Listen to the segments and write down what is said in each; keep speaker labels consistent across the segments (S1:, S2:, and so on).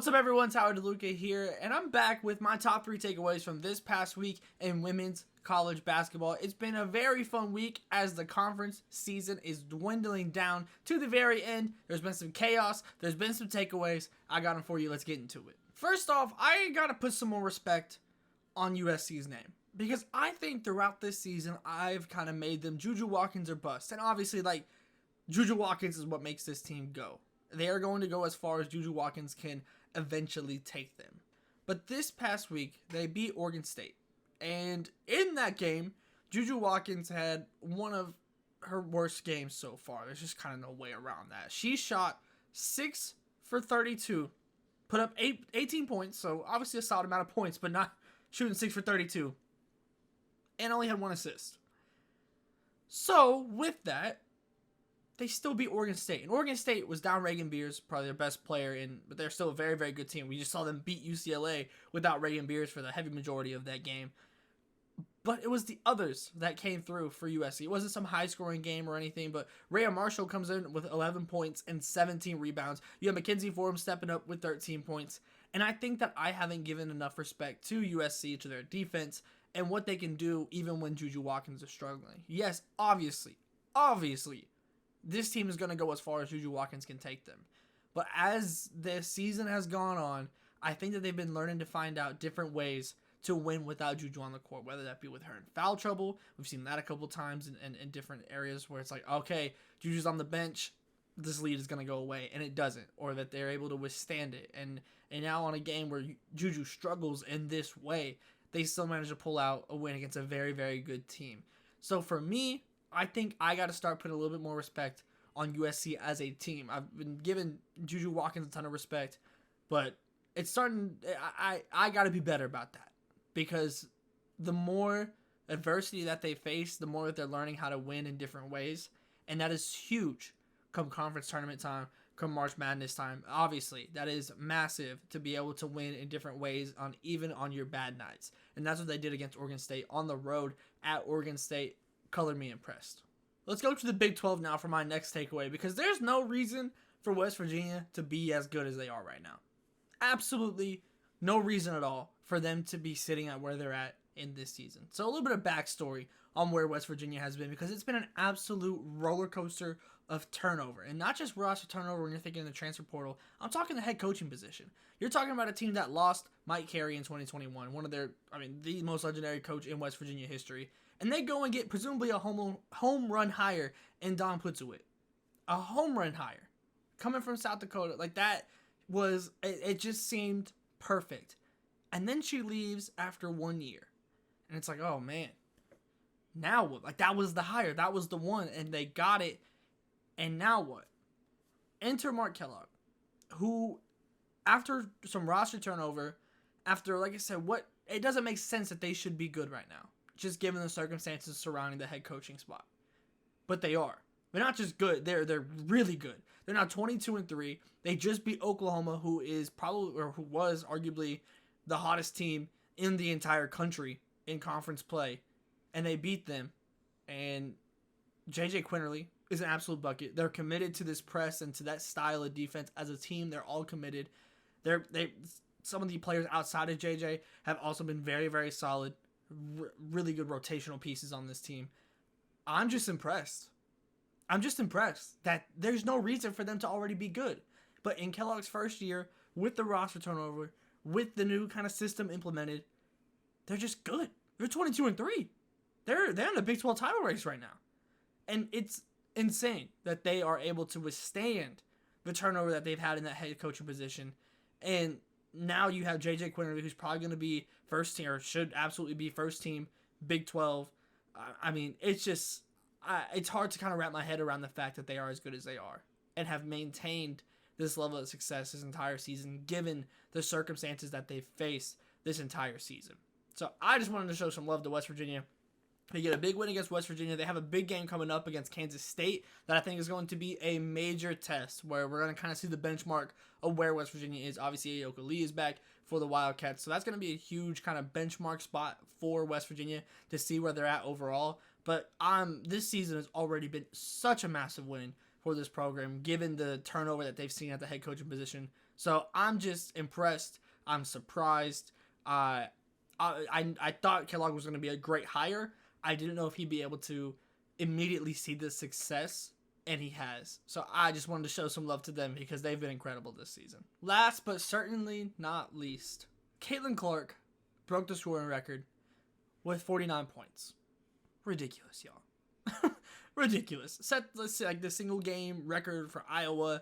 S1: What's up, everyone? Tyler DeLuca here, and I'm back with my top 3 takeaways from this past week in women's college basketball. It's been a very fun week as the conference season is dwindling down to the very end. There's been some chaos. There's been some takeaways. I got them for you. Let's get into it. First off, I got to put some more respect on USC's name, because I think throughout this season, I've kind of made them Juju Watkins or bust. And obviously, Juju Watkins is what makes this team go. They are going to go as far as Juju Watkins can eventually take them. But this past week, they beat Oregon State. And in that game, Juju Watkins had one of her worst games so far. There's just kind of no way around that. She shot 6 for 32, put up 18 points, so obviously a solid amount of points, but not shooting 6 for 32, and only had 1 assist. So, with that, they still beat Oregon State. And Oregon State was down Reagan Beers, probably their best player, but they're still a very, very good team. We just saw them beat UCLA without Reagan Beers for the heavy majority of that game. But it was the others that came through for USC. It wasn't some high-scoring game or anything, but Rhea Marshall comes in with 11 points and 17 rebounds. You have Mackenzie Forum stepping up with 13 points. And I think that I haven't given enough respect to USC, to their defense, and what they can do even when Juju Watkins is struggling. Yes, obviously, this team is going to go as far as Juju Watkins can take them. But as the season has gone on, I think that they've been learning to find out different ways to win without Juju on the court, whether that be with her in foul trouble. We've seen that a couple times in different areas where it's like, okay, Juju's on the bench, this lead is going to go away, and it doesn't. Or that they're able to withstand it. And now on a game where Juju struggles in this way, they still manage to pull out a win against a very, very good team. So for me, I think I got to start putting a little bit more respect on USC as a team. I've been giving Juju Watkins a ton of respect, but it's starting. I got to be better about that, because the more adversity that they face, the more that they're learning how to win in different ways, and that is huge come conference tournament time, come March Madness time. Obviously, that is massive to be able to win in different ways even on your bad nights, and that's what they did against Oregon State on the road at Oregon State. Colored me impressed. Let's go to the Big 12 now for my next takeaway, because there's no reason for West Virginia to be as good as they are right now. Absolutely no reason at all for them to be sitting at where they're at in this season. So a little bit of backstory on where West Virginia has been, because it's been an absolute roller coaster of turnover. And not just roster turnover when you're thinking the transfer portal. I'm talking the head coaching position. You're talking about a team that lost Mike Carey in 2021, the most legendary coach in West Virginia history. And they go and get presumably a home run hire in Don Plutzuwit. A home run hire. Coming from South Dakota. It just seemed perfect. And then she leaves after 1 year. And it's like, oh man. Now what? That was the hire. That was the one. And they got it. And now what? Enter Mark Kellogg. Who, after some roster turnover, like I said, it doesn't make sense that they should be good right now, just given the circumstances surrounding the head coaching spot. But they are. They're not just good. They're really good. They're now 22-3. They just beat Oklahoma, who was arguably the hottest team in the entire country in conference play, and they beat them. And JJ Quinterly is an absolute bucket. They're committed to this press and to that style of defense as a team. They're all committed. Some of the players outside of JJ have also been very, very solid. Really good rotational pieces on this team. I'm just impressed that there's no reason for them to already be good. But in Kellogg's first year, with the roster turnover, with the new kind of system implemented, they're just good. They're 22-3. They're in the Big 12 title race right now. And it's insane that they are able to withstand the turnover that they've had in that head coaching position. And now you have JJ Quinterly, who's probably going to be first team, or should absolutely be first team Big 12. It's hard to kind of wrap my head around the fact that they are as good as they are and have maintained this level of success this entire season, given the circumstances that they've faced this entire season. So I just wanted to show some love to West Virginia. They get a big win against West Virginia. They have a big game coming up against Kansas State that I think is going to be a major test, where we're going to kind of see the benchmark of where West Virginia is. Obviously, Ayoka Lee is back for the Wildcats, so that's going to be a huge kind of benchmark spot for West Virginia to see where they're at overall. But this season has already been such a massive win for this program, given the turnover that they've seen at the head coaching position So I'm just impressed. I'm surprised. I thought Kellogg was going to be a great hire. I didn't know if he'd be able to immediately see the success, and he has. So I just wanted to show some love to them because they've been incredible this season. Last but certainly not least, Caitlin Clark broke the scoring record with 49 points. Ridiculous, y'all. Ridiculous. Set the single game record for Iowa,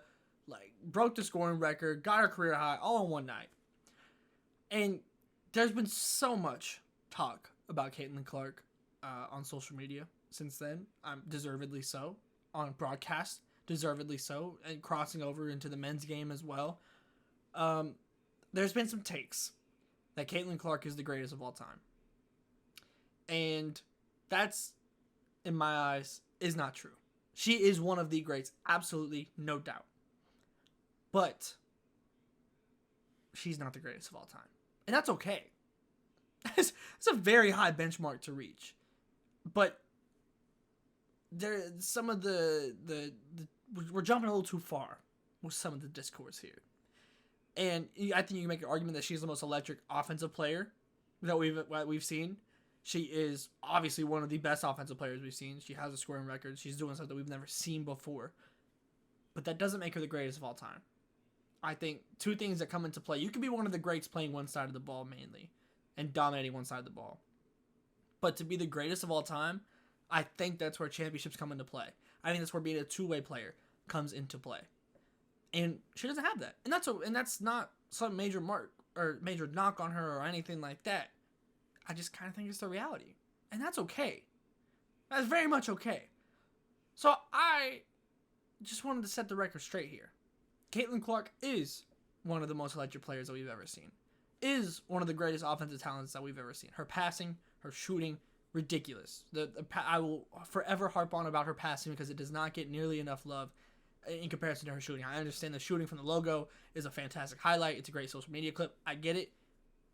S1: broke the scoring record, got her career high all in one night. And there's been so much talk about Caitlin Clark on social media since then. Deservedly so. On broadcast, deservedly so. And crossing over into the men's game as well. There's been some takes that Caitlin Clark is the greatest of all time. And that's, in my eyes, is not true. She is one of the greats, absolutely, no doubt. But she's not the greatest of all time. And that's okay. It's a very high benchmark to reach. But some of we're jumping a little too far with some of the discourse here. And I think you can make an argument that she's the most electric offensive player that we've seen. She is obviously one of the best offensive players we've seen. She has a scoring record. She's doing something we've never seen before. But that doesn't make her the greatest of all time. I think two things that come into play. You can be one of the greats playing one side of the ball mainly and dominating one side of the ball. But to be the greatest of all time, I think that's where championships come into play. I think that's where being a two-way player comes into play. And she doesn't have that. And that's not some major mark or major knock on her or anything like that. I just kind of think it's the reality. And that's okay. That's very much okay. So I just wanted to set the record straight here. Caitlin Clark is one of the most electric players that we've ever seen. Is one of the greatest offensive talents that we've ever seen. Her passing, her shooting, ridiculous. I will forever harp on about her passing because it does not get nearly enough love in comparison to her shooting. I understand the shooting from the logo is a fantastic highlight. It's a great social media clip. I get it.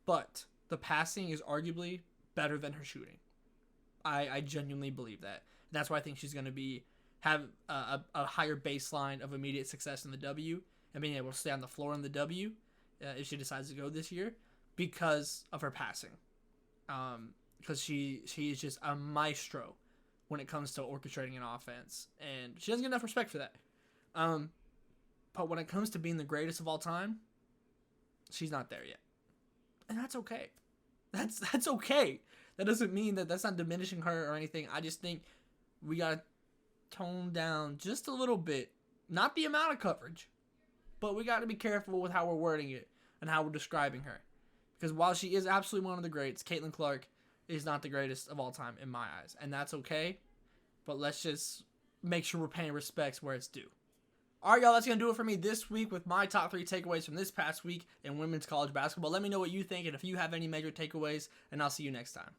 S1: But the passing is arguably better than her shooting. I genuinely believe that. And that's why I think she's going to have a higher baseline of immediate success in the W and being able to stay on the floor in the W if she decides to go this year because of her passing. Because she is just a maestro when it comes to orchestrating an offense. And she doesn't get enough respect for that. But when it comes to being the greatest of all time, she's not there yet. And that's okay. That's okay. That doesn't mean that that's not diminishing her or anything. I just think we got to tone down just a little bit. Not the amount of coverage, but we got to be careful with how we're wording it and how we're describing her. Because while she is absolutely one of the greats, Caitlin Clark is not the greatest of all time in my eyes. And that's okay. But let's just make sure we're paying respects where it's due. All right, y'all, that's going to do it for me this week with my top 3 takeaways from this past week in women's college basketball. Let me know what you think and if you have any major takeaways, and I'll see you next time.